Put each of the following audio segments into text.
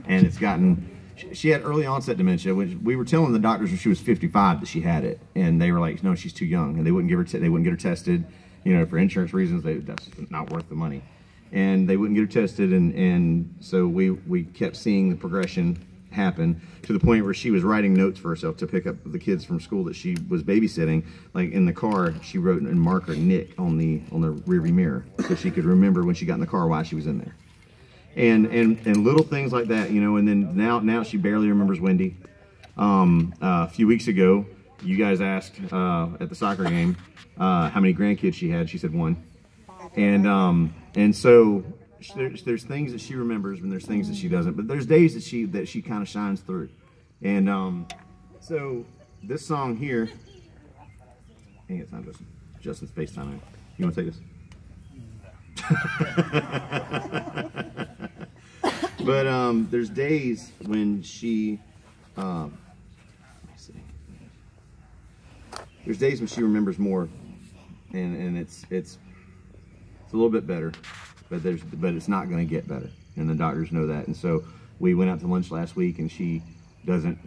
and it's gotten. She had early onset dementia, which we were telling the doctors when she was 55 that she had it, and they were like, "No, she's too young," and they wouldn't give her. They wouldn't get her tested, you know, for insurance reasons. That's not worth the money, and they wouldn't get her tested, and so we kept seeing the progression happen to the point where she was writing notes for herself to pick up the kids from school that she was babysitting. Like in the car, she wrote in marker Nick on the rearview mirror so she could remember when she got in the car why she was in there. And little things like that, you know. And then now she barely remembers Wendy. A few weeks ago, you guys asked at the soccer game how many grandkids she had. She said 1. And so there's things that she remembers and there's things that she doesn't. But there's days that she kind of shines through. And so this song here, dang, it's not Justin's FaceTime. You want to take this? But there's days when she, let me see. There's days when she remembers more, and it's a little bit better, but it's not going to get better, and the doctors know that. And so we went out to lunch last week, and she doesn't.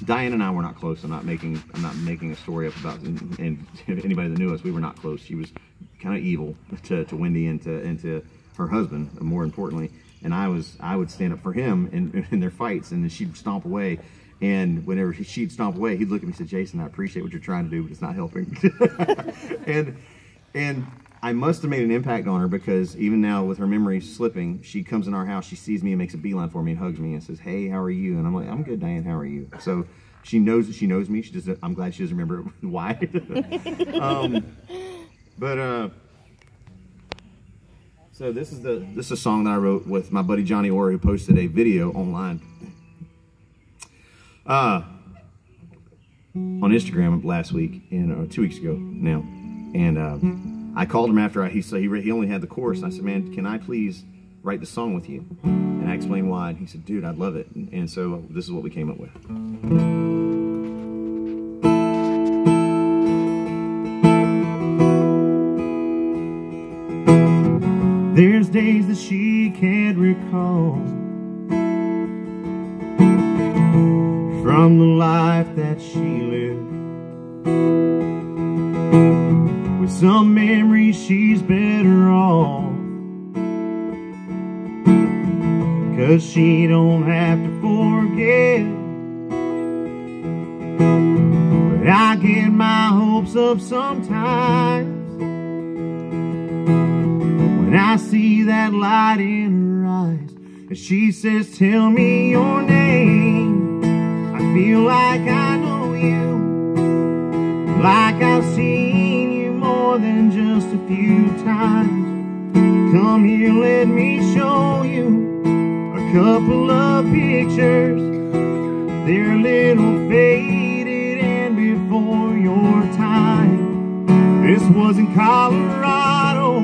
Diane and I were not close. I'm not making a story up about. And anybody that knew us, we were not close. She was kind of evil to Wendy and to her husband, more importantly. And I would stand up for him in their fights, and then she'd stomp away. And whenever she'd stomp away, he'd look at me and say, "Jason, I appreciate what you're trying to do, but it's not helping." and I must have made an impact on her, because even now with her memory slipping, she comes in our house, she sees me and makes a beeline for me and hugs me and says, "Hey, how are you?" And I'm like, "I'm good, Diane, how are you?" So she knows that she knows me. She just, I'm glad she doesn't remember why. So this is a song that I wrote with my buddy Johnny Orr, who posted a video online on Instagram last week, and 2 weeks ago now. And I called him after he only had the chorus. I said, "Man, can I please write the song with you?" And I explained why. And he said, "Dude, I'd love it." And so this is what we came up with. There's days that she can't recall from the life that she lived, with some memories she's better off, 'cause she don't have to forget. But I get my hopes up sometimes when I see that light in her eyes, and she says, "Tell me your name." I feel like I know you, like I've seen you more than just a few times. Come here, let me show you a couple of pictures. They're a little faded and before your time. This was in Colorado,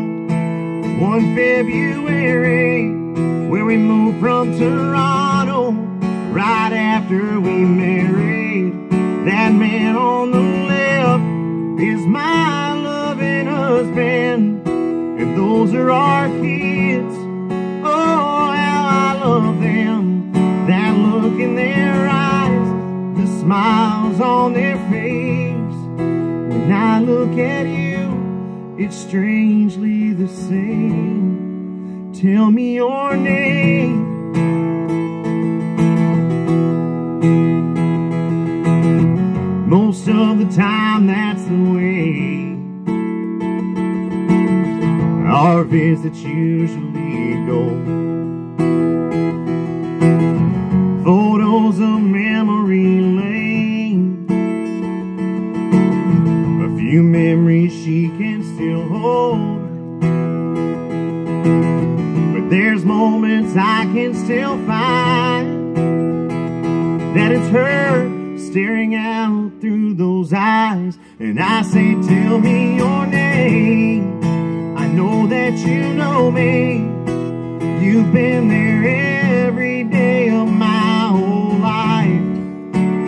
one February, where we moved from Toronto right after we married. That man on the left is my loving husband, and those are our kids. Oh, how I love them. That look in their eyes, the smiles on their face. When I look at you, it's strangely the same. Tell me your name. Most of the time that's the way our visits usually go. Photos of memory lane, a few memories she can still hold. But there's moments I can still find that it's her staring out through those eyes. And I say, "Tell me your name. I know that you know me. You've been there every day of my whole life.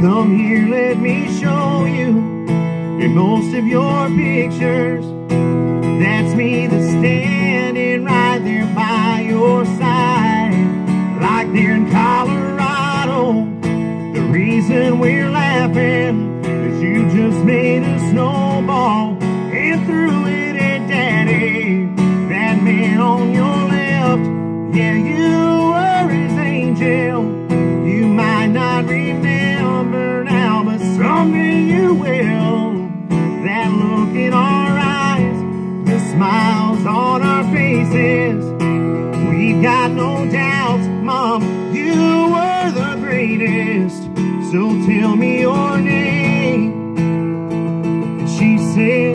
Come here, let me show you in most of your pictures. That's me that's standing right there by your side. Like here in Colorado. The reason we're laughing is you just made a snowball and threw it at Daddy. That man on your left, yeah, you were his angel. You might not remember now, but someday you will. That look in our eyes, the smiles on our faces, we've got no doubts, Mom, you were the greatest. So tell me your name. And she said,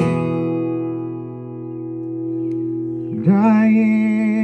Diane.